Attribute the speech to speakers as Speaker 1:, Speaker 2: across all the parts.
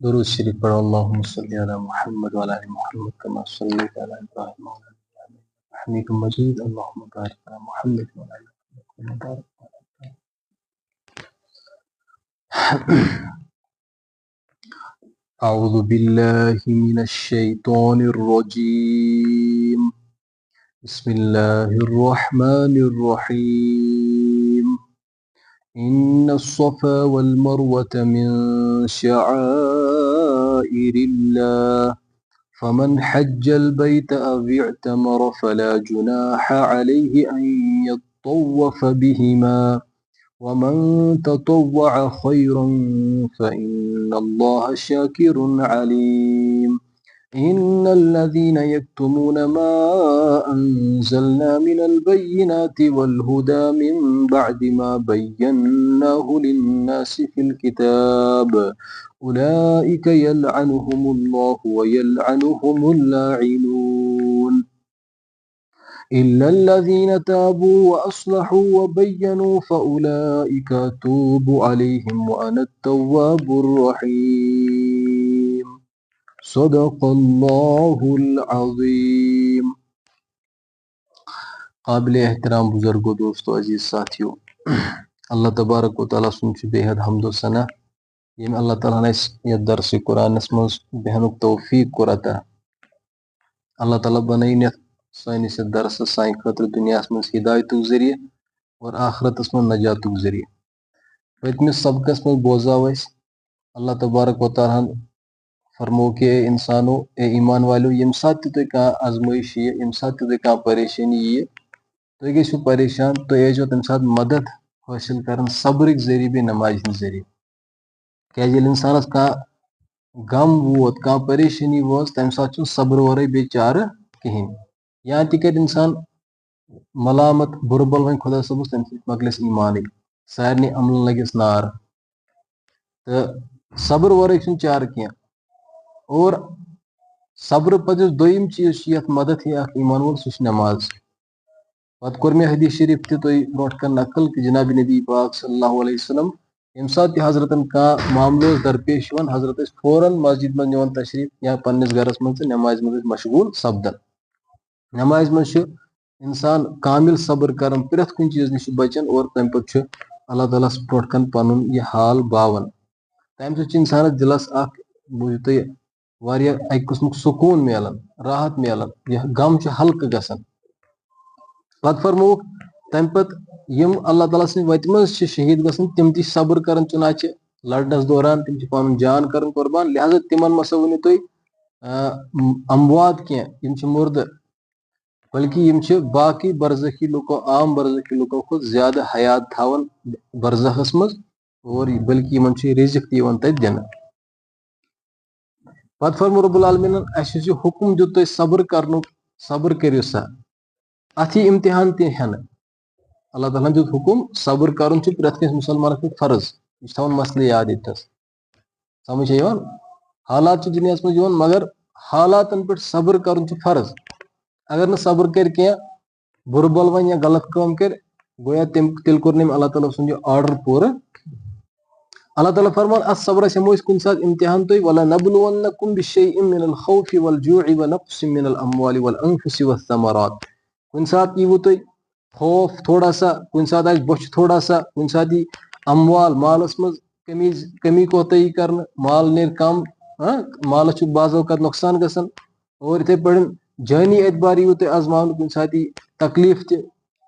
Speaker 1: درود شریف پڑھو اللہم صلی علی محمد وعلی آل محمد کما صلیت علی ابراہیم وعلی آل ابراہیم حمید مجید اللہم بارک علی محمد وعلی آل محمد کما بارکت علی ابراہیم. اعوذ باللہ من الشیطان الرجیم بسم اللہ الرحمن الرحیم إن الصفا والمروة من شعائر الله فمن حج البيت أو اعتمر فلا جناح عليه أن يطوف بهما ومن تطوع خيرا فإن الله شاكر عليم إن الذين يكتمون ما أنزلنا من البينات والهدى من بعد ما بيناه للناس في الكتاب أولئك يلعنهم الله ويلعنهم اللاعنون إلا الذين تابوا وأصلحوا وبينوا فأولئك أتوب عليهم وأنا التواب الرحيم صدق اللہ العظیم. قابل احترام بزرگوں، دوستو، عزیز ساتھیو، اللہ تبارک و تعالیٰ سن بے حد حمد و ثنا یم اللہ تعالیٰ نے یہ درس قرآنس مز بہنک توفیق کور عطا. اللہ تعالیٰ بنائن سانس درس سان خاطر دنیا مز ہدایتک ذریعہ اور آخرتس مز نجاتک ذریعہ. پتمس سبقس مز بوزاو اس اللہ تبارک و تعالیٰ فرمو کہ اے انسانو، اے ایمان والو، یم سات تہ کان آزمائش یہ، یم سات تہ کان پریشانی یہ، تھی گژھو پریشان، تھی ایجو تمہ سات مدد حاصل کرن صبرک ذریعہ بھی نماز ہند ذریعہ. کیازِ ییٚلہِ انسانس کان غم ووت، کان پریشانی وٲژ، تمہ سات چھُ صبر ورٲے بیٚیہِ چارٕ کہیٖنۍ. یا تہِ کرِ انسان ملامت بُرٕ بل وۄنۍ خۄدا صٲبس، تمہِ سۭتۍ مۄکلٮ۪س ایمانٕے، سارنٕے عملن لگٮ۪س نار. تہٕ صبر ورٲے چھُنہٕ چارٕ کینٛہہ. اور صبر پتہٕ یُس دوٚیِم چیٖز چھُ یتھ مدد ہیٚیہِ اکھ ایمان وول، سُہ چھُ نٮ۪ماز. پتہٕ کوٚر مےٚ حدیث شریف تہِ تۄہہِ برونٛٹھ کن نقل کہ جناب نبی پاک صلی اللہ علیہ وسلم ییٚمہِ ساتہٕ تہِ حضرتن کانٛہہ معاملہٕ اوس درپیش یِوان، حضرت ٲسۍ فوراً مسجد منٛز نِوان تشریف یا پننِس گرس منٛز تہٕ نٮ۪مازِ منٛز ٲسۍ مشغوٗل سپدان. نٮ۪مازِ منٛز چھُ انسان کامل صبر کران، پرٛٮ۪تھ کُنہِ چیٖز نِش چھُ بچان، اور تمہِ پتہٕ چھُ اللہ تعالیٰ ہس برونٛٹھ کن پنُن یہِ حال باوان. تمہِ سۭتۍ چھُ انسانس دِلس اکھ بوٗزِو تُہۍ واریاہ اکہِ قٕسمُک سکوٗن میلان، راحت میلان، یہِ غم چھُ ہلکہٕ گژھان. پتہٕ فرمووُکھ تمہِ پتہٕ یم اللہ تعالیٰ سٕنٛدِ وتہِ منٛز چھِ شہیٖد گژھان تِم تہِ چھِ صبر کران چُنانچہِ لڑنس دوران، تِم چھِ پنُن جان کران قۄربان. لہٰذا تِمن مہ سا ؤنِو تُہۍ اموات کینٛہہ، یِم چھِ مُردٕ، بلکہِ یِم چھِ باقٕے برزخی لُکو، عام برزخی لُکو کھۄتہٕ زیادٕ حیات تھاوان برزخس منٛز، اور بلکہِ یِمن چھُ رزق تہِ یِوان تتہِ دِنہٕ. پتہٕ فرمو رب العالمیٖنن اسہِ یُس یہِ حُکم دیُت تۄہہِ صبر کرنُک، صبر کٔرِو سا، اتھ یی امتحان تہِ ہٮ۪نہٕ. اللہ تعالیٰ ہن دیُت حُکم صبر کرُن چھُ پرٛٮ۪تھ کٲنٛسہِ مُسلمانس پٮ۪ٹھ فرض. یہِ چھُ تھاوُن مسلہٕ یاد ییٚتھس، سمجھ چھا یِوان؟ حالات چھِ دُنیاہس منٛز یِوان، مگر حالاتن پٮ۪ٹھ صبر کرُن چھُ فرض. اگر نہٕ صبر کرِ کینٛہہ، بُرٕ بل ونہِ یا غلط کٲم کرِ، گویا تیٚلہِ کوٚر نہٕ أمۍ اللہ تعالیٰ سُنٛد یہِ آرڈر پوٗرٕ. اللہ تعالیٰ فرمان اتھ صبرس ہٮ۪مو أسۍ کُنہِ ساتہٕ امتحان تُہۍ. وَلَنَبْلُوَنَّكُمْ بِشَيْءٍ مِّنَ الْخَوْفِ وَالْجُوعِ وَنَقْصٍ مِّنَ الْأَمْوَالِ وَالْأَنفُسِ وَالثَّمَرَاتِ. کُنہِ ساتہٕ ییٖوٕ تۄہہِ خوف تھوڑا سا، کُنہِ ساتہٕ آسہِ بۄچھِ تھوڑا سا، کُنہِ ساتہٕ یی اموال مالس منٛز کمی کوتٲہی کرنہٕ، مال نیرِ کم، مالس چھُ بعض اوقات نۄقصان گژھان. اور یِتھٕے پٲٹھۍ جٲنی اعتبار ییٖوٕ تۄہہِ آزماونہٕ، کُنہِ ساتہٕ یی تکلیٖف تہِ،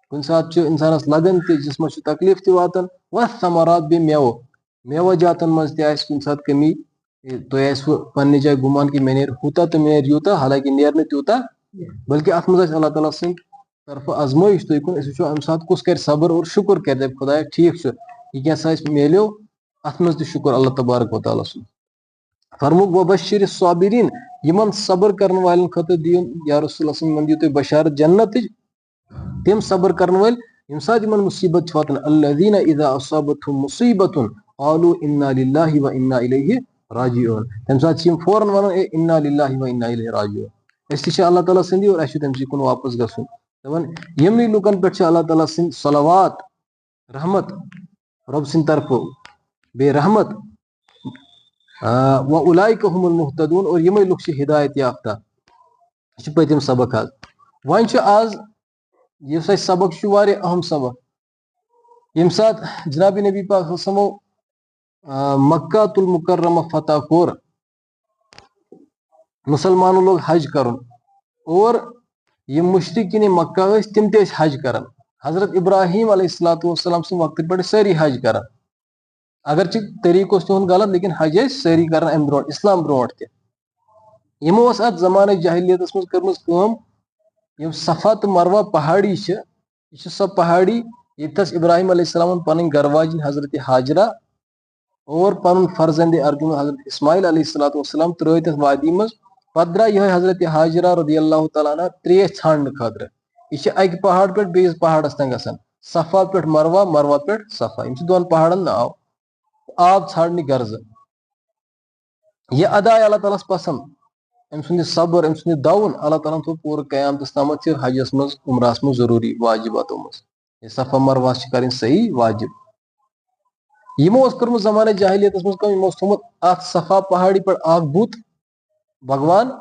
Speaker 1: کُنہِ ساتہٕ چھُ انسانس لگان تہِ، جسمس چھُ تکلیٖف تہِ واتان. وَالثَّمَرات، بیٚیہِ میوٕ، میوٕ جاتن منٛز تہِ آسہِ کُنہِ ساتہٕ کمی. تۄہہِ آسوٕ پننہِ جایہِ گُمان کہِ مےٚ نیرِ ہوٗتاہ تہٕ مےٚ نیرِ یوٗتاہ، حالانکہِ نیرِ نہٕ تیوٗتاہ، بلکہِ اتھ منٛز آسہِ اللہ تعالیٰ سٕنٛدِ طرفہٕ آزمٲیش تُہۍ کُن. أسۍ وٕچھو امہِ ساتہٕ کُس کرِ صبر اور شُکر کرِ، دپہِ خۄدایا ٹھیٖک چھُ، یہِ کینٛژھا اسہِ میلیو، اتھ منٛز تہِ شُکر اللہ تبارک و تعالیٰ سُنٛد. فرمووُکھ وَبَشِّرِ الصابِریٖن، یِمن صبر کرن والٮ۪ن خٲطرٕ دِیِو یا رسول اللہ یِمن دِیِو تُہۍ بشارت جنتٕچ. تِم صبر کرن وٲلۍ ییٚمہِ ساتہٕ یِمن مُصیبت چھِ واتان، الذیٖنَ اِذا اصابتھُم مُصیٖبَتٌ قالوا اِنَّا لِلَّهِ وَإِنَّا إِلَيْهِ راجِعوٗن. تمہِ ساتہٕ چھِ یِم فوراً ونان اے اِنَّا لِلَّهِ وَإِنَّا إِلَيْهِ راجِعوٗن، أسۍ تہِ چھِ اللہ تعالیٰ سٕنٛدی اور اَسہِ چھُ تٔمۍ سٕے کُن واپس گژھُن. دپان یِمنٕے لُکن پٮ۪ٹھ چھِ اللہ تعالیٰ سٕنٛدۍ صلوات، رحمت رۄب سٕنٛدِ طرفہٕ، بیٚیہِ رحمت وَأُولَئِكَ هُمُ الْمُهْتَدُونَ اور یِمے لُکھ چھِ ہدایت یافتہ. یہ چھُ پٔتِم سبق حظ. وۄنۍ چھُ آز یُس اَسہِ سبق چھُ واریاہ اہم سبق. ییٚمہِ ساتہٕ جناب نبی پاک صلی اللہ علیہ وسلمو مکہ المکرمہ فتح کوٚر مسلمانو لوگ حج کرُن اور یِم مشرقیٖن مکہ ٲسۍ تِم تہِ ٲسۍ حج کران. حضرت ابراہیم علیہ الصلوۃ والسلام سٕنٛدِ وقتہٕ پٮ۪ٹھ سٲری حج کران. اگرچہِ طریٖقہٕ اوس تِہُنٛد غلط لیکن حج ٲسۍ سٲری کران امہِ برونٛٹھ اسلام برونٛٹھ تہِ. یِمو ٲس اتھ زمانہٕ جاہلیتس منٛز کٔرمٕژ کٲم. یِم صفا تہٕ مروا پہاڑی چھِ یہِ چھِ سۄ پہاڑی ییٚتھس ابراہیم علیہ السلامن پنٕنۍ گرواجِنۍ حضرت حاجرہ اور پنُن فرزند ارجُن حضرت اسماعیل علیہ الصلوۃ والسلام ترٲے تتھ وادی منٛز. پتہٕ درٛاے یِہوے حضرت حاجرہ رضی اللہ تعالیٰ عنہ تریش ژھانڈنہٕ خٲطرٕ. یہِ چھِ اکہِ پہاڑ پٮ۪ٹھ بیٚیِس پہاڑس تام گژھان. صفا پٮ۪ٹھ مروا مروا پٮ۪ٹھ صفا. یِم چھِ دۄن پہاڑن ناو. آب ژھانڈنہِ غرضہٕ. یہِ ادا آیہِ اللہ تعالیٰ ہس پسنٛد. أمۍ سُنٛد یہِ صبر أمۍ سُنٛد یہِ دَوُن اللہ تعالیٰ ہن تھوٚو پوٗرٕ قیامتس تامتھ چھِ حجس منٛز عمرہس منٛز ضروٗری واجباتو منٛز. یہِ صفا مروا چھِ کرٕنۍ صحیح واجب. یِمو اوس کوٚرمُت زمانہٕ جاہلیتس منٛز کٲم. یِمو اوس تھوٚومُت اتھ صفا پہاڑی پٮ۪ٹھ اکھ بُت بھگوان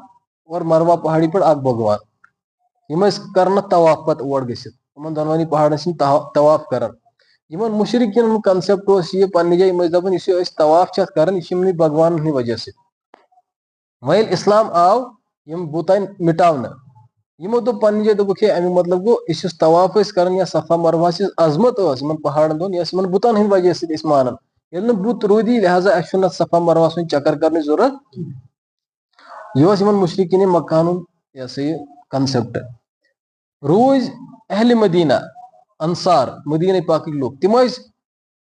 Speaker 1: اور مروا پہاڑی پٮ۪ٹھ اکھ بھگوان. یِم ٲسۍ کران اتھ طواف پتہٕ اور گٔژھِتھ. یِمن دۄنوٕنی پہاڑن ٲسۍ یِم طواف کران. یِمن مُشرِکیٖن ہُنٛد کنسیپٹ اوس یہِ پننہِ جایہِ. یِم ٲسۍ دپان یُس یہِ أسۍ طواف چھِ اتھ کران یہِ چھِ یِمنٕے بھگوانن ہٕنٛدِ وجہ سۭتۍ. وۄنۍ ییٚلہِ اسلام آو یِم بُت آیہِ مٹاونہٕ. یِمو دوٚپ پننہِ جایہِ دوٚپُکھ ہے امیُک مطلب گوٚو أسۍ یُس طواف ٲسۍ کران یا صفا مرواہس یۄس عظمت ٲس یِمن پہاڑن دۄن یہِ ٲس یِمن بُتن ہٕنٛدِ وجہ سۭتۍ أسۍ مانان. ییٚلہِ نہٕ بُت روٗدی لہٰذا اَسہِ چھُنہٕ اتھ صفا مرواہس وۄنۍ چکر کرنٕچ ضروٗرت. یہِ اوس یِمن مُشرِقیٖن مکہ ہُنٛد یہِ ہسا یہِ کنسیپٹ. روٗزۍ اہلِ مدیٖنہ انصار مدیٖنہ پاکٕکۍ لُکھ تِم ٲسۍ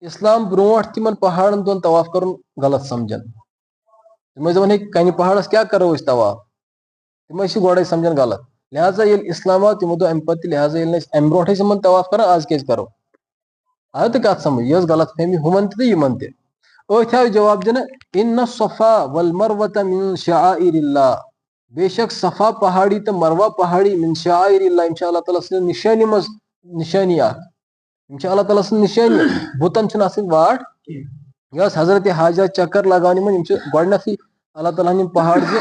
Speaker 1: اسلام برونٛٹھ تِمن پہاڑن دۄن طواف کرُن غلط سمجھان. تِم ٲسۍ دپان ہے کنہِ پہاڑس کیاہ کرو أسۍ طواف. تِم ٲسۍ یہِ گۄڈے سمجھان غلط. لہٰذا ییٚلہِ اسلام آو تِمو دوٚپ امہِ پتہٕ تہِ لہٰذا ییٚلہِ نہٕ أسۍ امہِ برونٛٹھ ٲسۍ یِمن طواف کران آز کیازِ کرو. آو تہٕ کتھ سمجھ. یہِ ٲس غلط فہمی ہُمن تہِ تہٕ یِمن تہِ. أتھۍ آو جواب دِنہٕ اِنَّ الصَّفَا وَالْمَرْوَةَ مِن شَعَائِرِ اللّٰہِ. بے شک صفا پہاڑی تہٕ مروا پہاڑی من شعائر اللہ. یِم چھِ اللہ تعالیٰ سٕنٛدِ نِشٲنی منٛز نِشٲنی اکھ. یِم چھِ اللہ تعالیٰ سٕنٛز نِشٲنی. بُتن چھُنہٕ اتھ سۭتۍ واٹھ. یہِ ٲس حضرت حاجہ چکر لگاوان یِمن. یِم چھِ گۄڈٕنیتھٕے اللہ تعالیٰ ہن یِم پہاڑ زِ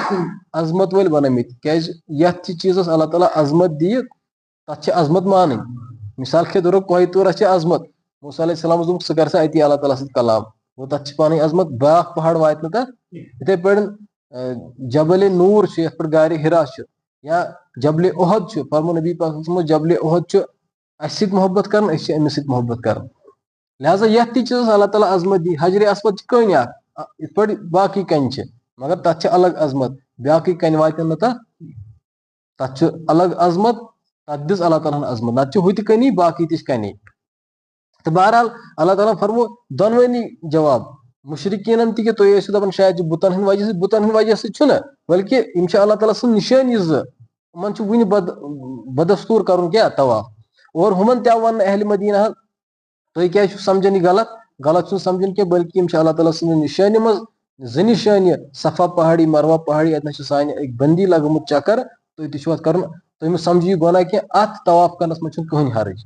Speaker 1: عظمت وٲلۍ بنٲمٕتۍ. کیازِ یتھ تہِ چیٖزس اللہ تعالیٰ عظمت دِیہِ تتھ چھِ عظمت مانٕنۍ. مثال کے طور پر کوہ طورس چھِ عظمت. موسیٰ علیہ السلامس دوٚپُکھ ژٕ کر سا اتی اللہ تعالیٰ سۭتۍ کلام. گوٚو تتھ چھِ پنٕنۍ عظمت. بیاکھ پہاڑ واتہِ نہٕ تتھ. یِتھے پٲٹھۍ جبلِ نوٗر چھُ یتھ پٮ۪ٹھ غارِ حرا چھُ یا جبلِ اُحد چھُ. فرمو نبی پاک صلی اللہ علیہ وسلم جبلِ اُحد چھُ اسہِ سۭتۍ محبت کران أسۍ چھِ أمِس سۭتۍ محبت کران. لہٰذا یتھ تہِ چیٖزس اللہ تعالیٰ عظمت دی. حجرِ اسود چھِ کٔنۍ اکھ یِتھ پٲٹھۍ باقٕے کنہِ چھِ مگر تتھ چھِ الگ عظمت. بیاکھٕے کنہِ واتن نہٕ تتھ. تتھ چھُ الگ عظمت. تتھ دِژ اللہ تعالیٰ ہن عظمت. نتہٕ چھِ ہُہ تہِ کٔنی باقٕے تہِ چھِ کَنے. تہٕ بہرحال اللہ تعالیٰ ہن فرمو دۄنوٕنی جواب. مُشرِقیٖنن تہِ کہِ تُہۍ ٲسِو دپان شاید چھِ بُتن ہٕنٛدِ وجہ سۭتۍ. بُتن ہٕنٛدِ وجہ سۭتۍ چھُنہٕ بٔلکہِ یِم چھِ اللہ تعالیٰ سٕنٛز نِشٲنی زٕ. یِمن چھُ وُنہِ بدستوٗر کرُن کیاہ طواف. اور ہُمن تہِ آو وننہٕ اہلِ مدیٖنہ ہن تُہۍ کیازِ چھِو سمجھان یہِ غلط. غلط چھُنہٕ سمجھُن کینٛہہ بٔلکہِ یِم چھِ اللہ تعالیٰ سٕنٛدِ نِشٲنی منٛز زٕ نِشٲنہِ. صفا پہاڑی مروا پہاڑی اتنس چھِ سانہِ أکۍ بندی لگومُت چکر. تُہۍ تہِ چھِو اتھ کرُن. تُہۍ مہٕ سمجھو یہِ گۄناہ کینٛہہ. اتھ طواف کرنس منٛز چھُنہٕ کٕہٕنۍ حرج.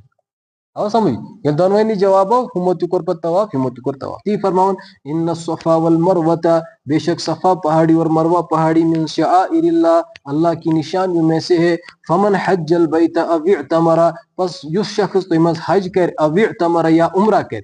Speaker 1: آو سمجھ. ییٚلہِ دۄنوٕنی جواب آو ہُمو تہِ کوٚر پتہٕ طواف یِمو تہِ کوٚر طواف. تی فرماوان اِنَّ الصَّفَا وَالْمَرْوَةَ بے شک صفا پہاڑی اور مروا پہاڑی من شعائر اللہ اللہ کی نشانیوں میں سے ہے. فمن حج البیت او اعتمر بس یُس شخص تُہۍ منٛز حج کرِ او اعتمر یا عمرہ کرِ.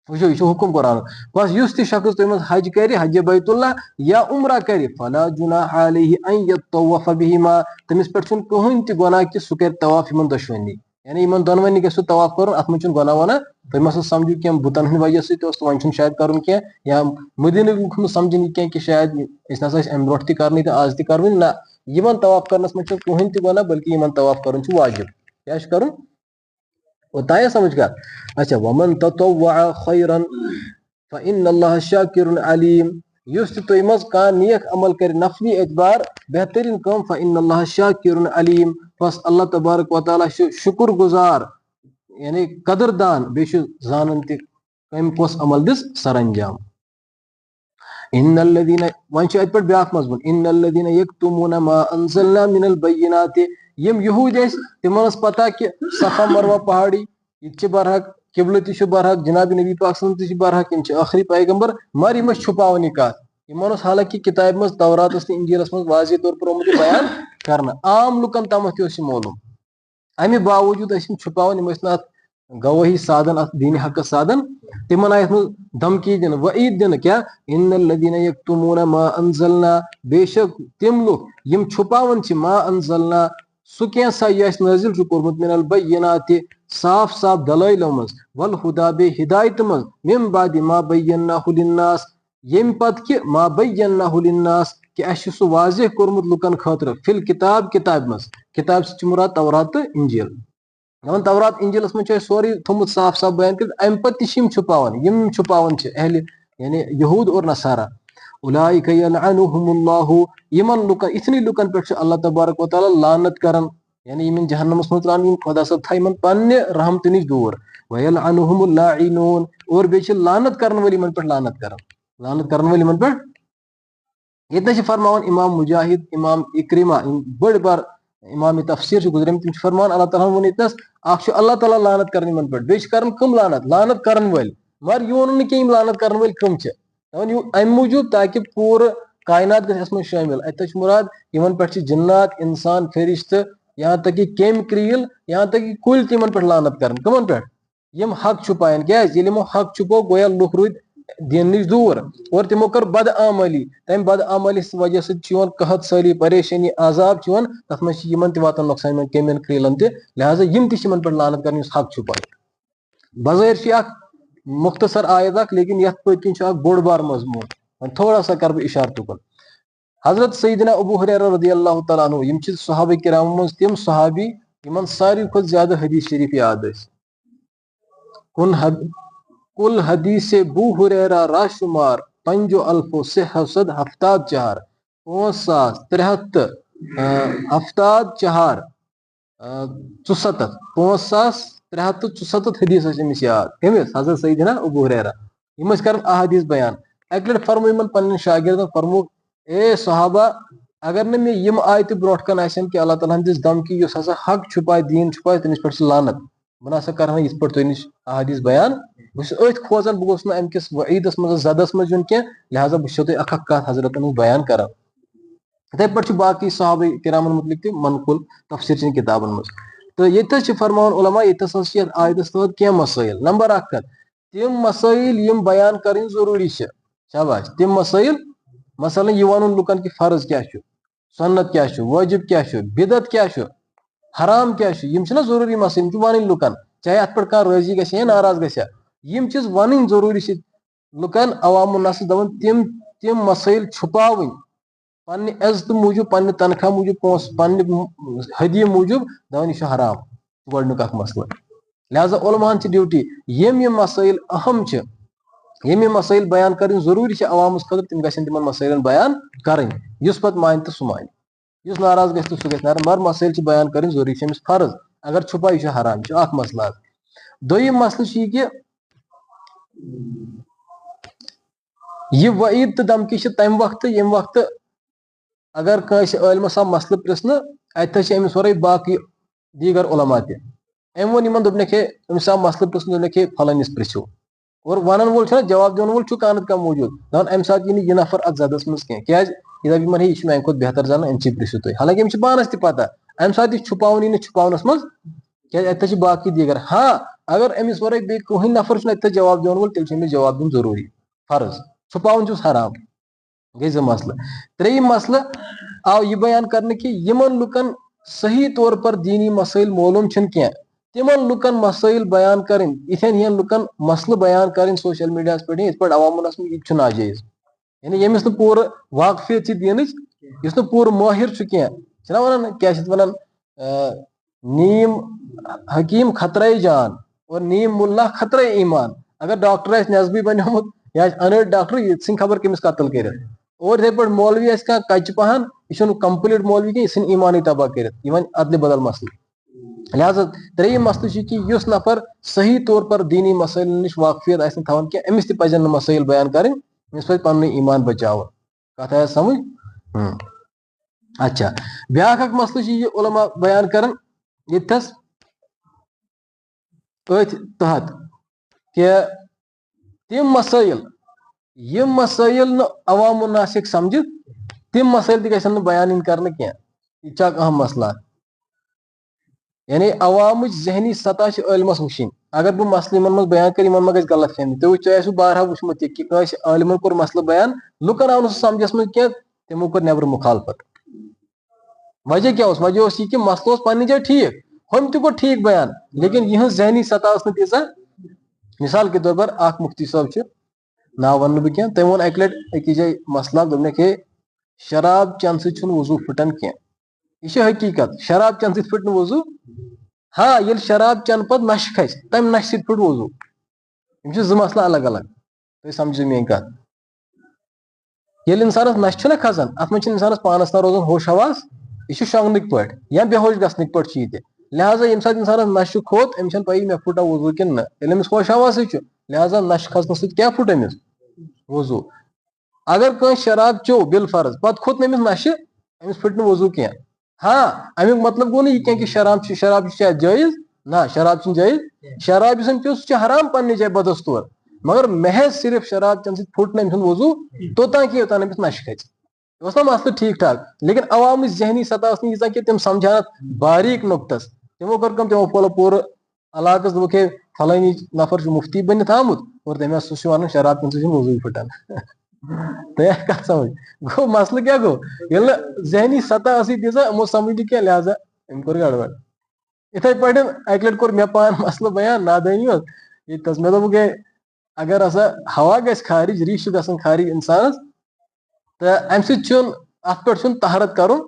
Speaker 1: وٕچھو یہِ چھُ حُکُم قرآنُک. بس یُس تہِ شخص تُہۍ منٛز حج کرِ حجِ بیت اللہ یا عمرہ کرِ فلا جناح علیہ ان یطوف بہما تٔمِس پٮ۪ٹھ چھُنہٕ کٕہٕنۍ تہِ گۄناہ کہِ سُہ کرِ طواف یِمن دۄشوٕنی. یعنی یِمن دۄنوٕنی گژھِ سُہ طواف کرُن. اتھ منٛز چھُنہٕ گۄناہ وۄناہ. تُہۍ مہ سا سمجھو کینٛہہ بُتن ہٕنٛدِ وجہ سۭتۍ اوس تہٕ وۄنۍ چھُنہٕ شاید کرُن کینٛہہ. یا مدیٖنٕکۍ لُکھ نہٕ سمجھن یہِ کینٛہہ کہِ شاید أسۍ نسا ٲسۍ امہِ برونٛٹھ تہِ کرنٕے تہٕ آز تہِ کروٕنۍ. نہ یِمن طواف کرنس منٛز چھُنہٕ کٕہٕنۍ تہِ گۄناہ بٔلکہِ یِمن طواف کرُن چھُ واجب. کیاہ چھُ کرُن. اوتانۍ سمجھ کر. اچھا ومن تطوع خیرا فإن اللہ شاکر علیم. یُس تہِ تُہۍ منٛز کانٛہہ نیک عمل کرِ نفلی اعتبار بہتریٖن کٲم فإن اللہ شاکر علیم بس اللہ تبارک وتعالیٰ چھُ شُکر گُزار یعنی قدر دان بیٚیہِ چھُ زانان تہِ کٔمۍ کۄس عمل دِژ سر انجام. ان الذین وۄنۍ چھُ اتہِ پٮ۪ٹھ بیاکھ مضموٗن ان الذین یکتمون ما انزلنا من البینات. یِم یہوٗدۍ ٲسۍ تِمن ٲس پتہ کہِ صفا مروا پہاڑی یہِ تہِ چھِ برحق قبلہٕ تہِ چھُ برحق جناب نبی پاک صلی اللہ علیہ وسلم تہِ چھِ برحق. یِم چھِ ٲخری پیغمبر مگر یِم ٲسۍ چھُپاوان یہِ کتھ. یمن حالانکہ کتاب مز تورات انجیلس مز واضح طور پر آمت بیان کرنا عام لکن تامت تہ معلوم امہ باوجود چھپاون گواہی سادن ات دین حق سادن تمن آیت مز دھمکی دن وعید دن کیا ان الذين يكتمون ما انزلنا بے شک تم لوگ یم چھپاون چھ ما انزلنا سہ کینسا یہ نازل کورمت من البینات صاف صاف دلائلو مز والہدا بے ہدایت مز من بعد ما بیناہ للناس یم پت کہ ما بیناہ للناس کہ اس سہ واضح کورمت لکن خاطر فی الکتاب کتاب مز کتاب سے مراد تورات تو انجیل دپان تورات انجیلس مجھ سوری تھومت صاف صاف بیان کر ام پتہ چھپاون اہل یعنی یہود اور نصارہ اولئک یلعنهم اللہ یمن لکن اتنی لکن پہ اللہ تبارک و تعالی لعنت کرن یعنی یمن جہنمس مز تران خدا صاحب تھا یمن پنہ رحمت نش دور ویلعنهم اللاعنون اور بیچ لعنت کرن ولی یمن پہ لعنت کرن ولی یمن پہ یہ فرماون امام مجاہد امام اکرمہ بڑ بار امام تفسیر گزرے تم فرمان اللہ تعالیٰ ون یتنس اخ اللہ تعالیٰ لعنت کرن یمن پہ بیچ کرن کم لعنت کرن ول مگر یہ ون کہ لعنت کرن ول کم ام موجود تاکہ پور کائنات گھس من شامل ات مراد یمن پہ جنات انسان فرشتہ یہاں تک کہ کیم کریل یہاں تک کہ کل تمن پہ لعنت کرن کمن پہ یم حق چھپائن کیاز ییٚلہِ یمو حق چھپو گویا لُکھ روٗدۍ دین نش دور اور تمو کر بد عملی تمہ بد عملی وجہ سۭتۍ قحط سٲلی پریشانی عذاب تتھ منٛز چھِ یمن تہِ واتان نۄقصان یمن کیمین کریلن تہِ لہذا یم تہِ چھِ یمن پٮ۪ٹھ لعنت کرن یُس حق چھُپایہِ بظٲہر چھِ اکھ مختصر آیت اکھ لیکن یتھ پٔتۍ کِنۍ چھُ اکھ بوٚڑ بار مضموٗن تھوڑا سا کر بہٕ اشارٕ تُکن حضرت سیدنا ابو ہریرہ رضی اللہ تعالیٰ عنہ یم چھِ صحابہ کرامو منٛز تِم صحابی یمن ساروی کھۄتہٕ زیادٕ حدیث شریف یاد ٲسۍ کل حدیث بو ہریرہ را شمار 5,674 5,374 5,374 حدیث امس یاد کمس حضرت سیدنا ابو ہریرہ یم کران احادیث بیان اکہ لٹہ فرمو یمن پنن شاگردن فرمو اے صحابہ اگر نہ مے یم آیتہ برونٹ کن آسن کہ اللہ تعالیٰ ہن دِژ دھمکی یُس ہسا حق چھپائے دین چھپائے تٔمِس پٮ۪ٹھ چھِ لعنت بہٕ نسا کرٕ ہا یِتھ پٲٹھۍ تۄہہِ نِش احادیث بیان بہٕ چھُس أتھۍ کھوژان بہٕ گوٚژھ نہٕ امہِ کِس وعیدس منٛز زدس منٛز یُن کینٛہہ لہٰذا بہٕ چھُسو تۄہہِ اکھ اکھ کتھ حضرتن ہٕنٛز بیان کران یِتھے پٲٹھۍ چھُ باقٕے صحابہ کرامن متعلق تہِ منقول تفسیٖر چٮ۪ن کِتابن منٛز تہٕ ییٚتہِ حظ چھِ فرماوان علما ییٚتہِ ہسا چھِ یتھ آیتس تحت کینٛہہ مسٲیل نمبر اکھ کتھ تِم مسٲیل یم بیان کرٕنۍ ضروٗری چھِ شاباش تِم مسٲیل مثلاً یہِ ونُن لُکن کہِ فرض کیاہ چھُ سنت کیاہ چھُ وٲجب کیاہ چھُ بدعت کیاہ چھُ حرام کیاہ چھُ یم چھِنہ ضروٗری مسٲیل یم چھِ ونٕنۍ لُکن چاہے اتھ پٮ۪ٹھ کانٛہہ رٲضی گژھِ یا ناراض گژھِ یم چیٖز ونٕنۍ ضروٗری چھِ لُکن عوام الناس دپان تِم مسٲیل چھُپاوٕنۍ پننہِ عزتہٕ موٗجوٗب پننہِ تنخواہ موٗجوٗب پونٛسہٕ پننہِ حدیہِ موٗجوٗب دپان یہِ چھُ حرام گۄڈنیُک اکھ مسلہٕ لہٰذا علماہن چھِ ڈیوٹی یم مسٲیل اہم چھِ یم مسٲیل بیان کرٕنۍ ضروٗری چھِ عوامس خٲطرٕ تِم گژھن تِمن مسٲیلن بیان کرٕنۍ یُس پتہٕ مانہِ تہٕ سُہ مانہِ یُس ناراض گژھِ تہٕ سُہ گژھِ ناراض مگر مسٲیل چھِ بیان کرٕنۍ ضروٗری چھِ أمِس فرض اگر چھُپایہِ یہِ چھُ حرام یہِ چھُ اکھ مسلہٕ حظ دوٚیِم مسلہٕ چھُ یہِ کہِ یہِ وعیٖد تہٕ دھمکی چھِ تمہِ وقتہٕ ییٚمہِ وقتہٕ اگر کٲنٛسہِ عٲلمس آو مسلہٕ پرژھنہٕ اتہِ چھِ أمِس ورٲے باقٕے دیٖگر علما تہِ أمۍ ووٚن یِمن دوٚپنکھ ہے أمِس آو مسلہٕ پرژھنہٕ دوٚپنکھ ہے پھلٲنِس پرژھِو اور ونن وول چھُنہ جواب دِوان وول چھُ کانٛہہ نتہٕ کانٛہہ موٗجوٗد دپان امہِ ساتہٕ یی نہٕ یہِ نفر اتھ زدس منٛز کینٛہہ کیازِ یہِ دپہِ یِمن ہے یہِ چھُ میانہِ کھۄتہٕ بہتر زانان أمۍ سٕے پرژھِو تُہۍ حالانکہِ أمِس چھِ پانس تہِ پتہ امہِ ساتہٕ یہِ چھُپاوُن یی نہٕ چھُپاونس منٛز کیازِ اتہِ چھِ باقٕے دیٖگر ہاں اگر أمِس ورٲے بیٚیہِ کٕہٕنۍ نفر چھُنہٕ اتہِ جواب دِوان وول تیٚلہِ چھُ أمِس جواب دیُن ضروٗری فرض چھُپاوُن چھُس حرام گٔے زٕ مسلہٕ ترٛیٚیِم مسلہٕ آو یہِ بیان کرنہٕ کہِ یِمن لُکن صحیح طور پر دینی مسٲیل معلوٗم چھِنہٕ کینٛہہ تِمن لُکن مسٲیل بیان کرٕنۍ یِتھٮ۪ن ہِوٮ۪ن لُکن مسلہٕ بیان کرٕنۍ سوشل میڈیاہس پٮ۪ٹھ یِتھ پٲٹھۍ عوامن منٛز یہِ تہِ چھُ ناجٲیز یعنی ییٚمِس نہٕ پوٗرٕ واقفیت چھِ دیٖنٕچ یُس نہٕ پوٗرٕ مٲہِر چھُ کینٛہہ چھِنہ ونان کیاہ چھِ اتھ ونان نیم حکیٖم خطرے جان اور نیم مُلا خطرے ایمان اگر ڈاکٹر آسہِ نٮ۪صبٕے بنیومُت یا آسہِ انٲڑۍ ڈاکٹر یہِ ژھٕنہِ خبر کٔمِس قتل کٔرِتھ اور یِتھٕے پٲٹھۍ مولوی آسہِ کانٛہہ کچہِ پہن یہِ چھُنہٕ کمپلیٖٹ مولوی کینٛہہ یہِ ژھٕنہِ ایمانٕے تباہ کٔرِتھ یہِ وۄنۍ ادلہِ بدل مسلہٕ لہٰذا ترٛیٚیِم مسلہٕ چھُ کہِ یُس نفر صحیح طور پر دینی مسٲیلن نِش واقفیت آسہِ نہٕ تھاوان کینٛہہ أمِس تہِ پزن نہٕ مسٲیل بیان کرٕنۍ أمِس پزِ پننُے ایمان بچاوُن کتھ آیا سمجھ اچھا بیاکھ اکھ مسلہٕ چھُ یہِ علما بیان کران ییٚتھس أتھۍ تحت کہِ تِم مسٲیل یم مسائل عوام الناس سمجھ تم مسائل تہ گژھن بیان کرنے کی یہ اہم مسئلہ یعنی عوام ذہنی سطح علمس وچن اگر بہ مسئلہ من بیان کر من گژھِ غلط فہمی تھی تہ بارہا وچمت کہ عالمن کور مسئلہ بیان لکن آو سہ سمجھس من کی تمو کر نیبر مخالفت وجہ کیا وجہ یہ کہ مسئلہ پنہ جائے ٹھیک ہم تہ ٹھیک بیان لیکن یہ ذہنی سطح تیزہ مثال کے طور پر اخ مفتی صاحب نا ون بہ کی تم وون اکہ لٹ اکس جائے مسئلہ دنک ہے شراب چن ستھ وضو پھٹان کی یہ حقیقت شراب چن ست پھٹ وضو ہاں یل شراب چن پت نش کھس تم نش ست پھٹ وضو یہ زٕ مسئلہ الگ الگ تھی سمجھو میری کت یل انسانس نش چھنا کھسان ات من انسانس پانس تام روزان ہوش حواس یہ شونگنک پہ یا بے ہوش گھنک پہ یہ لہذا یم سات انسانس نش کھوت امس پی مے پھٹا وضو کن نا یل امس ہوش حواس لہذا نش کھسن ست کیا پھٹ امس وضو اگر کس شراب چو بال فرض پتہ کھوت امس نش امس پھٹ وضو کی ہاں امیک مطلب گو نا یہ کہ شراب جائز نہ شراب جائز شراب یس پیو سہ حرام پنہ جائے بدستور مگر محض صرف شراب چن ست پھٹ نا امس وضو توتان کی یوتان امس نش کھچ نا مسئلہ ٹھیک ٹھاک لیکن عوام ذہنی سطح یہ کہ تم سمجھان باریک نقطس تمو کر کم تمو پھول پور علاقس دک ہے فلانی نفر مفتی بنت آمت اور تم سہ ون شراب چن سی وضو پھٹان تھی کت سمجھ گو مسئلہ کیا گو یل ذہنی سطح تیزہ امو سمجھ کی لہذا ام کور گڑبڑ اتھے پہ اکہ لٹ کور مے پان مسئلہ بیان نادانی یہ تس مے دے اگر ہسا ہوا گژھِ خارج ریش گژھان خارج انسانس تو ام ست ات پہ طہارت کرن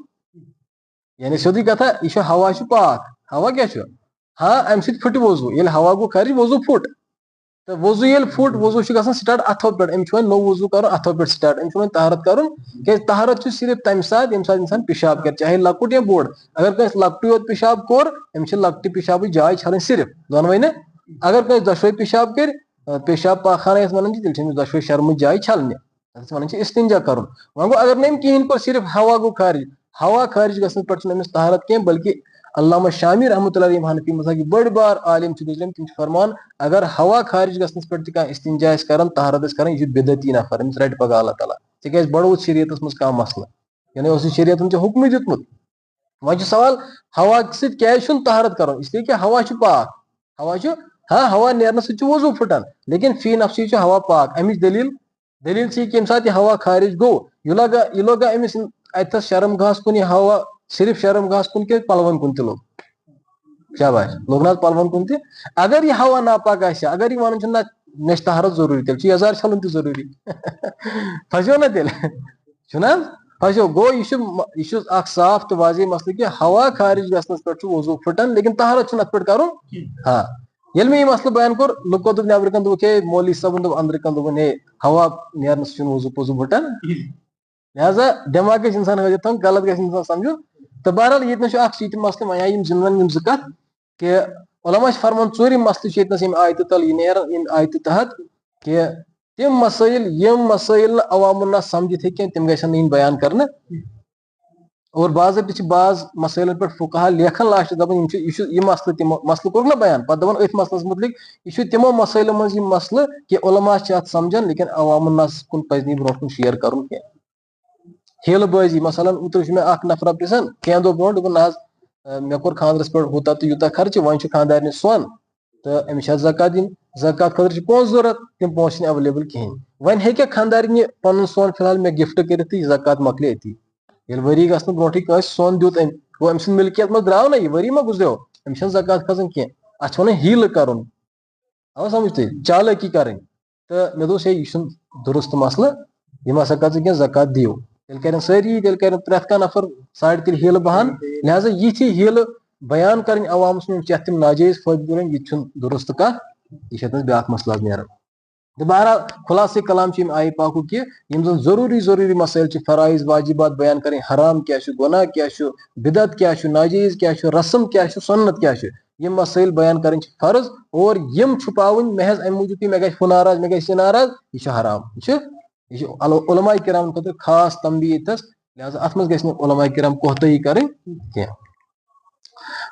Speaker 1: یعنی سیودی کتھا یہ ہوا پاک ہوا کیا ہاں ام ست پھٹ وضو یل ہوا گو خارج وضو پھٹ تو وضو یل پھٹ وضو گژھان سٹارٹ اتھو پہ امس نو وضو کر اتھو پہ سٹارٹ امس طہارت کرن کہ طہارت صرف تمہ سات یم سات انسان پیشاب کر چاہے لکٹ یا بوڑ اگر کس لکٹی یوت پیشاب کور امس لکٹی پیشاب جائے چھلن صرف دونوے نا اگر کس دشوے پیشاب کر پیشاب پاخانہ یس ونان تیل چھ دشوے شرم جائے چھلنہ ونان استنجا کرن وۄنۍ گوٚو اگر نم کہین کو صرف ہوا گو خارج ہوا خارج گھنس پہ امس طہارت کی بلکہ علامہ شامی رحمۃ اللہ علیہ حنفی مذہب کی بڑ بار عالم گزرم تم فرمان اگر ہوا خارج گھنس پہ تہ استنجا کران طہارت کران یہ بدعتی نفر امس رٹ پگہ اللہ تعالیٰ تکیاز بڑوت شریعتس مز کانٛہہ مسئلہ یعنی اس شریعتن حکم دیتمت وۄنۍ سوال ہوا ست کیاز طہارت کرن اس لیے کہ ہوا پاک ہوا ہاں ہوا نیرنے ست وضو پھٹان لیکن فی نفسی ہوا پاک امچ دلیل سی کہ یم سات یہ ہوا خارج گو یہ لوگا امس اتس شرم گاہس کن یہ ہوا صرف شرم گاہس کن کہ پلون کن تہ لوگ شاباش لوگ نا پلون کن تہ اگر یہ ہوا ناپاک آسہ اگر یہ ون مے طہارت ضروری تیل یزار چھلن تہ ضروری پھسو نا تیل چھنا پھسو گو یہ اخ صاف تو واضح مسئلہ کہ ہوا خارج گھنس پہ وضو پھٹان لیکن طہارت ات پہ کرن ہاں یل میں یہ مسئلہ بیان کور لکو دب نبر کن دے مولوی صاحب دب اندر کن دن ہے ہوا نیرنے سے وضو پوزو پھٹان لہذا دماغ انسان حضرت تھوڑا غلط گھس انسان سمجھو تو بہرحال یہ اخ یہ مسئلہ ویا یم زٕ کتھ کہ علماء فرمان ژوٗرِم مسئلہ یتنس یم آیتہِ تل یہ نیران یم آیتہِ تحت کہ تم مسائل عوام الناس سمجھت ہیکن تم گژھن ین بیان کرنے اور باضابطہ بعض مسائل پہ فقہا لیکھن لاسٹ دپان یہ مسئلہ کور نا بیان پتہ دپان ات مسئلس متعلق یہ تمو مسائلو مز یہ مسئلہ کہ علماء ات سمجھان لیکن عوام الناس کن پز برو کن شیئر کرن کی ہیل بازی مثلا اوتر میں اخ نفر پرژھان کینٛہہ دۄہ برونٛٹھ دوٚپُن نہ حظ مےٚ کوٚر خاندرس پٮ۪ٹھ ہوٗتاہ تہٕ یوٗتاہ خرچہٕ وۄنۍ چھُ خاندارنہِ سۄن تہٕ أمِس چھِ زکات دِنۍ زکات خٲطرٕ چھِ پونٛسہٕ ضروٗرت تِم پونٛسہٕ چھِنہٕ ایویلیبل کِہینۍ وۄنۍ ہیٚکیٛاہ خاندارنہِ پنُن سۄن فِلحال مےٚ گفٹ کٔرِتھ تہٕ یہِ زکات مۄکلہِ أتی ییٚلہِ ؤری گژھنہٕ برونٛٹھٕے کٲنٛسہِ سۄن دیُت أمۍ گوٚو أمۍ سٕنٛدِ مِلکِیت منٛز درٛاو نہ یہِ ؤری ما گُزریو أمِس چھنہٕ زکات کھسان کینٛہہ اتھ چھِ ونان ہیٖلہٕ کرُن آو سمجھ تُہۍ چالٲکی کرٕنۍ تہٕ مےٚ دوٚپُس ہے یہِ چھُنہٕ درست مسلہٕ یِم ہسا کر ژٕ کینٛہہ زکات دِیِو تیٚلہِ کرن سٲری تیٚلہِ کرن پرٛٮ۪تھ کانٛہہ نفر ساڑِ تیٚلہِ ہیٖلہٕ بہان لہٰذا یِتھ ہیٖلہٕ بیان کرٕنۍ عوامس منٛز یتھ تِم ناجٲیز فٲیدٕ تُلن یہِ تہِ چھُنہٕ درست کتھ یہِ چھِ اتنس بیاکھ مسلہٕ حظ نیران تہٕ بہرحال خُلاصے کلام چھِ آیہِ پاکُک کہِ یِم زن ضروٗری مسٲیل چھِ فرٲیض واجبات بیان کرٕنۍ حرام کیاہ چھُ گۄناہ کیاہ چھُ بدعت کیاہ چھُ ناجٲیز کیاہ چھُ رسم کیاہ چھُ سنت کیاہ چھُ یِم مسٲیل بیان کرٕنۍ چھِ فرض اور یِم چھُپاوٕنۍ محض امہِ موٗجوٗب کہِ مےٚ گژھِ ہُہ ناراض مےٚ گژھِ یہِ ناراض یہِ چھُ حرام یہِ چھُ علماء کرامن خٲطرٕ خاص تنبیہ ییٚتھس لہٰذا اتھ منٛز گژھِ نہٕ علماء کرام کوتٲہی کرٕنۍ کینٛہہ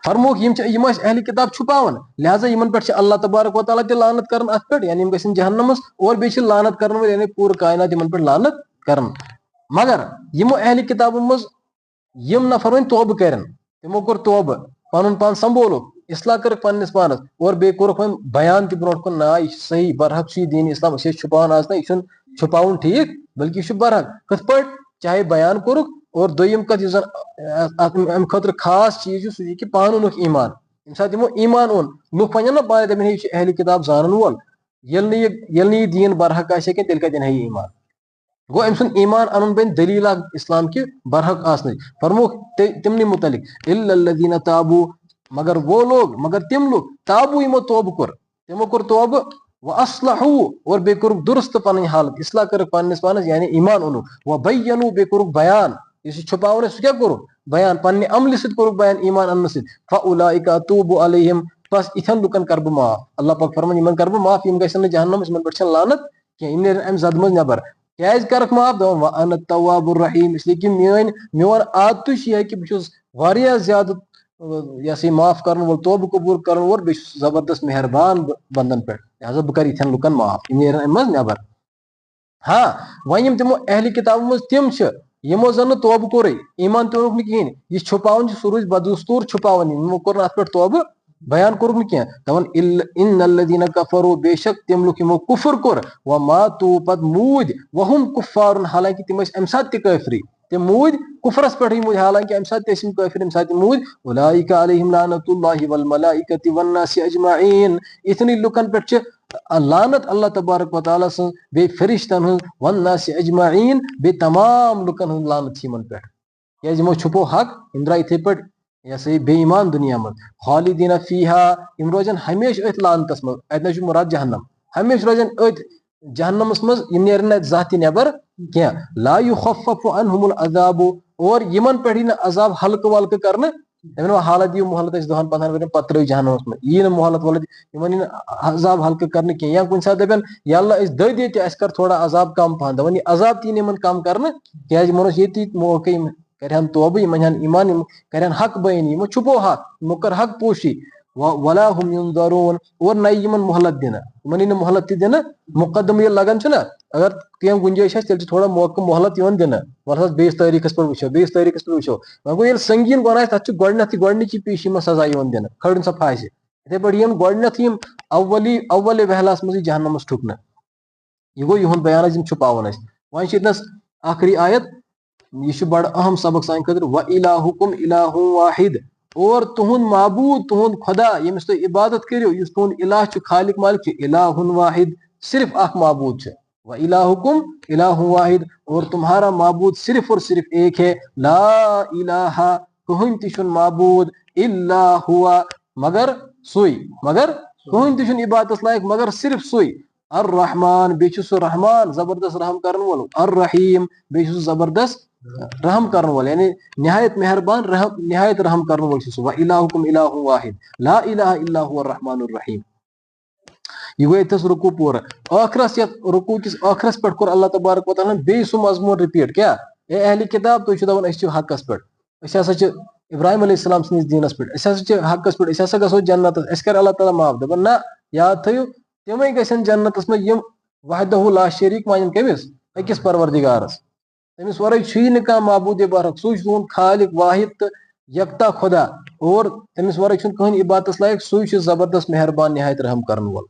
Speaker 1: فرموک یم اہل کتاب چھپاون لہذا یمن پہ اللہ تبارک و تعالیٰ تہ لعنت کرن ات پہ یعنی گھن جہنمس اور بیٚیہِ لعنت کرن ول یعنی پورٕ کائنات یمن پہ لعنت کرن مگر یمو اہل کتابو مز یم نفر وۄنۍ توبہ کرن تمو کوٚر توبہ پنن پان سنبھولُکھ اصلاح کرکھ پننس پانس اور بیٚیہِ کوٚرکھ وۄنۍ بیان تہ برونٛٹھ کُن نا یہ صحیح برحق چھ دین اسلام أسۍ ٲسۍ چھپاوان آز نا یہ چھُنہٕ چھپاوُن ٹھیک بلکہ یہ برحق کتھ پٲٹھۍ چاہے بیان کوٚرکھ اور دوٚیِم کتھ یُس زن امہ خٲطرٕ خاص چیٖز چھُ سُہ چھُ کہ پانہٕ اوٚنُکھ ایمان ییٚمہِ ساتہٕ یمو ایمان اوٚن لُکھ ونن نا پانے دپن ہے یہ چھُ اہل کتاب زانن وول ییٚلہِ نہٕ یہِ دین برحق آسہِ کینٛہہ تیٚلہِ کتہِ انہِ ہے یہِ ایمان گو أمۍ سُنٛد ایمان انُن بنہِ دلیٖل اکھ اسلام کہِ برحق آسنٕچ فرموکھ تمنٕے متعلق الا الذین تابو مگر تم لوگ تابو یمو توبہ کوٚر تمو کوٚر توبہ واصلحوا اور بیٚیہِ کوٚرُکھ درست پنٕنۍ حالت اصلاح کٔرٕکھ پننس پانس یعنی ایمان اوٚنُکھ وبینوا بیٚیہِ کوٚرُکھ بیان یُس یہِ چھُپاوُن ٲسۍ سُہ کیاہ کوٚرُکھ بیان پننہِ عملہِ سۭتۍ کوٚرُکھ بیان ایمان اننہٕ سۭتۍ فاولئک اتوب علیہم بس یِتھٮ۪ن لُکن کرٕ بہٕ معاف اللہ پاک فرمان یِمن کرٕ بہٕ معاف یم گژھن نہٕ جہنمس یِمن پٮ۪ٹھ چھنہٕ لعنت کینٛہہ یم نیرن امہِ زد منٛز نٮ۪بر کیازِ کرکھ معاف دپان وانا التواب الرحیم اس لیے کہ میون عادتٕے چھُ یہِ کہ بہٕ چھُس واریاہ زیادٕ یہ سا معاف کرن وول توبہ قبول کرن وول بیٚیہِ چھُس زبردست مہربان بندن پٮ۪ٹھ لہذا بہٕ کرٕ یِتھٮ۪ن لُکن معاف یم نیرن امہِ منٛز نٮ۪بر ہاں وۄنۍ یم تمو اہل کتابو منٛز تم چھِ یمو زن نہٕ توبہ کوٚرُے ایمان تہِ اوٚنُکھ نہٕ کہیٖنۍ یہِ چھُپاوُن چھُ سُہ روٗزِ بدستوٗر چھُپاوان یمو کوٚر نہٕ اتھ پٮ۪ٹھ توبہ بیان کوٚرُکھ نہٕ کینٛہہ دپان ان الذین کفروا بے شک تم لُکھ یمو کفر کوٚر وماتوا پتہٕ موٗدۍ وہم کفار حالانکہ تم ٲسۍ امہِ ساتہٕ تہِ کٲفری تم موٗدۍ کفرس پٮ۪ٹھٕے موٗدۍ حالانکہ امہِ ساتہٕ تہِ ٲسۍ یِم کٲفر ییٚمہِ ساتہٕ تِم موٗدۍ اولئک علیہم لعنۃ اللہ والملائکۃ والناس اجمعین یِتھنٕے لُکن پٮ۪ٹھ چھِ لعنت اللہ تبارک و تعالیٰ سٕنٛز بیٚیہِ فرشتن ہٕنٛز والناس اجمعین بیٚیہِ تمام لُکن ہٕنٛز لعنت چھِ یِمن پٮ۪ٹھ کیازِ یمو چھُپو حق یم درٛاے یِتھٕے پٲٹھۍ یہ سا یہِ بے ایمان دُنیا منٛز خالدیٖنہ فیہا یم روزن ہمیشہ أتھۍ لعنتس منٛز اتہِ نہ چھُ مُراد جہنم ہمیشہ روزن أتھۍ جہنمس منٛز یم نیرن نہٕ اتہِ زانٛہہ تہِ نٮ۪بر کینٛہہ لا یخفف عنہم العذاب اور یمن پٮ۪ٹھ یی نہٕ عذاب ہلکہٕ ولکہٕ کرنہٕ دپن حالت دِیِو مہلت أسۍ 10-15 ؤرین پتہٕ ترٲیِو جہنمس منٛز یی نہٕ مہلت ولت یمن یی نہٕ عذاب ہلکہٕ کرنہٕ کینٛہہ یا کُنہِ ساتہٕ دپن یا اللہ أسۍ دٔدۍ ییٚتہِ اَسہِ کر تھوڑا عذاب کم پہن دپن یہِ عذاب تہِ یی نہٕ یِمن کم کرنہٕ کیازِ یِمن اوس ییٚتی موقعہٕ یِم کرہن توبہٕ یِم انہن ایمان یِم کرہن حق بیٲنی یِمو چھُپو حق یِمو کٔر حق پوشی ولا ہم ینظرون اور نہ یی یِمن مہلت دِنہٕ یِمن یی نہٕ مہلت تہِ دِنہٕ مقدمہٕ ییٚلہِ لگان چھُنہ اگر کینٛہہ گُنجٲیش آسہِ تیٚلہِ چھُ تھوڑا موقعہٕ مہلت یِوان دِنہٕ وَلہٕ حظ بیٚیِس تٲریٖخس پٮ۪ٹھ وٕچھو بیٚیِس تٲریٖخس پٮ۪ٹھ وٕچھو وۄنۍ گوٚو ییٚلہِ سنگیٖن گۄناہ آسہِ تتھ چھُ گۄڈٕنیتھٕے گۄڈنِچی پیشی منٛز سزا یِوان دِنہٕ کھٲرِن سا پھاسہِ یِتھٕے پٲٹھۍ یِم گۄڈٕنیتھٕے یِم اولِ وہلہس منٛزٕے جہنمس ٹھُکنہٕ یہ گوٚو یِہُنٛد بیان ٲسۍ یِم چھُپاوان ٲسۍ وۄنۍ چھِ ییٚتنس آخری آیت یہ چھُ بڑٕ اہم سبق سانہِ خٲطرٕ وإلہُکُم الہ واحد اور تُہُنٛد معبوٗد تُہُنٛد خدا ییٚمِس تُہۍ عبادت کٔرِو یُس تُہُنٛد الہ چھُ خالق مالک چھُ الہ واحد صرف اکھ معبوٗد چھُ وإلہُکُم الہ واحد اور تمہارا معبوٗد صرف اور صرف ایک ہے لا الہ کٕہٕنۍ تہِ چھُنہٕ معبوٗد الا ہوا مگر سُے مگر کٕہٕنۍ تہِ چھُنہٕ عبادتس لایق مگر صرف سُے الرحمان بیٚیہِ چھُ سُہ رحمان زبردست رحم کرن وول الرحیم بیٚیہِ چھُ سُہ زبردست رحم کرن وول یعنی نہایت مہربان نہایت رحم کرن وول چھُ سُہ وإلہُکُم الہ واحد لا الہ الا هو الرحمن الرحیم یہ گوٚو ییٚتھس رُکوٗ پوٗرٕ ٲخرس یتھ رُکوٗ کِس ٲخرس پٮ۪ٹھ کوٚر اللہ تبارک و تعالیٰ ہن بیٚیہِ سُہ مضموٗن رِپیٖٹ کیاہ اے اہلِ کِتاب تُہۍ چھِو دپان أسۍ چھِ حقس پٮ۪ٹھ أسۍ ہسا چھِ ابراہیم علیہ السلام سٕنٛدِس دیٖنس پٮ۪ٹھ أسۍ ہسا چھِ حقس پٮ۪ٹھ أسۍ ہسا گژھو جنتس اَسہِ کرِ اللہ تعالیٰ معاف دپان نہ یاد تھٲیِو تِمے گژھن جنتس منٛز یِم وحدہ لا شریٖک مانن کٔمِس أکِس پروردِگارس تٔمِس ورٲے چھُیی نہٕ کانٛہہ معبوٗدِ برحق سُے چھُ تُہُنٛد خالق واحد تہٕ یکتا خدا اور تٔمِس ورٲے چھُنہٕ کٕہٕنۍ عبادتس لایق سُے چھُ زبردست مہربان نہایت رحم کرن وول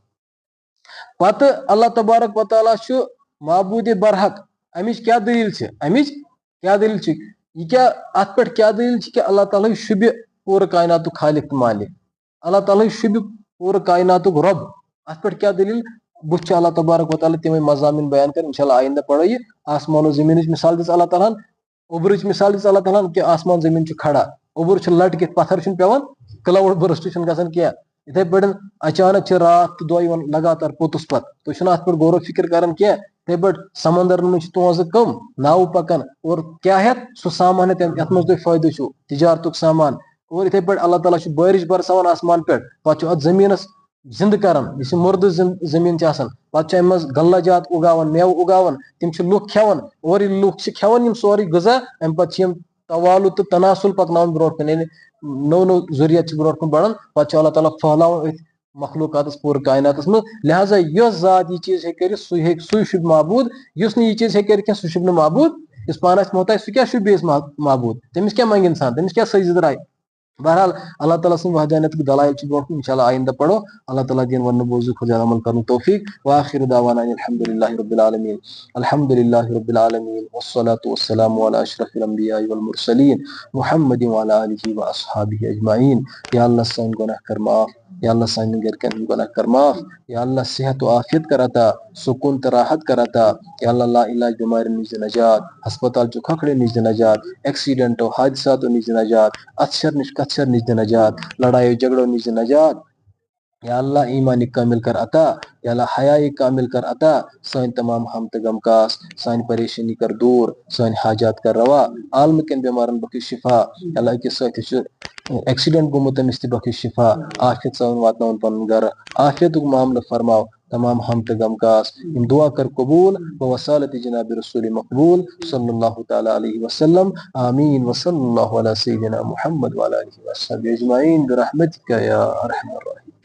Speaker 1: پتہٕ اللہ تبارک و تعالیٰ چھُ معبوٗدِ برحق امِچ کیاہ دٔلیٖل چھِ یہِ کیاہ اتھ پٮ۪ٹھ کیاہ دٔلیٖل چھِ کہِ اللہ تعالیٰ شُبہِ پوٗرٕ کایناتُک خالق تہٕ مالک اللہ تعالیٰ شُبہِ پوٗرٕ کایناتُک رۄب اتھ پٮ۪ٹھ کیاہ دٔلیٖل بُتھِ چھُ اللہ تبارک و تعالیٰ تِمے مضامین بیان کران انشاء اللہ آیندہ پڑھو یہِ آسمان و زٔمیٖنٕچ مثال دِژ اللہ تعالیٰ ہن اوٚبرٕچ مثال دِژ اللہ تعالیٰ ہن کہِ آسمان زٔمیٖن چھُ کھڑا اوٚبُر چھُ لٹکِتھ پتھر چھُنہٕ پیٚوان کلاوُڈ بٔرسٹ چھُنہٕ گژھان کینٛہہ یِتھٕے پٲٹھۍ اچانک چھِ راتھ تہٕ دۄہ یِوان لگاتار پوٚتُس پتہٕ تُہۍ چھِنہٕ اتھ پٮ۪ٹھ غور و فِکر کران کینٛہہ یِتھٕے پٲٹھۍ سمندرن منٛز چھِ تُہنٛزٕ کٕم ناوٕ پکان اور کیاہ ہٮ۪تھ سُہ سامان ہٮ۪تھ یتھ منٛز تۄہہِ فٲیدٕ چھُ تجارتُک سامان اور یِتھٕے پٲٹھۍ اللہ تعالیٰ چھُ بٲرِش برساوان آسمان پٮ۪ٹھ پتہٕ چھُ اتھ زٔمیٖنس زنٛدٕ کران یُس یہِ مُردٕ زٔمیٖن چھِ آسان پتہٕ چھُ امہِ منٛز غلہ جات اُگاوان میوٕ اُگاوان تِم چھِ لُکھ کھٮ۪وان اور ییٚلہِ لُکھ چھِ کھٮ۪وان یِم سورُے غذا امہِ پتہٕ چھِ یِم توالُ تہٕ تناسُل پکناوان برونٛٹھ کُن یعنی نو نو ضروریت برو کن بڑان پتہ اللہ تعالیٰ پھہلاو مخلوقات پور کائنات من لہذا یس ذات یہ چیز ہے سہ شب معبود اس یہ چیز ہے سہ شب معبود اس پانس محتاج سہ کیا شب بیس معبود تمس کیا منگ انسان تمس کیا سجد راے بہرحال اللہ تعالیٰ سن وحدانیت کی دلائل برو انشاءاللہ آئندہ پڑھو اللہ تعالیٰ دین ون بوزو خدا عمل کرن توفیق واخر دعوانا الحمد للہ رب العالمین الحمد للہ رب العالمین والصلاة والسلام علی اشرف الانبیاء والمرسلین محمد وعلی آلہ واصحابہ اجمعین یا اللہ سان گناہ کر معاف یا اللہ سان گرکن گناہ کر معاف یا اللہ صحت و عافیت کر عطا سکون تو راحت کر عطا یا اللہ لا علاج بیماری نش نجات ہسپتال چو کھکڑے نش نجات ایکسیڈنٹ و حادثات نش نجات اتشر نش کتشر نش نجات لڑائی جھگڑوں نش نجات یا اللہ ایمان کامل کر عطا یا اللہ حیا کامل کر عطا سان تمام ہم تو غم کاس سان پریشانی کر دور سان حاجات کر روا عالم کن بیمارن بخش شفا یا اللہ أکس ساتھی ایکسیڈنٹ گومت تمس تہ بخش شفا عافیت سان واتناون پنن گھر عافیت معاملہ فرماو تمام ہم تو غم کاس یم دعا کر قبول ووصالت جناب رسول مقبول صلی اللہ تعالی علیہ وسلم آمین وصلی اللہ علی سیدنا محمد وعلی آلہ وصحبہ اجمعین برحمتک یا ارحم الراحمین.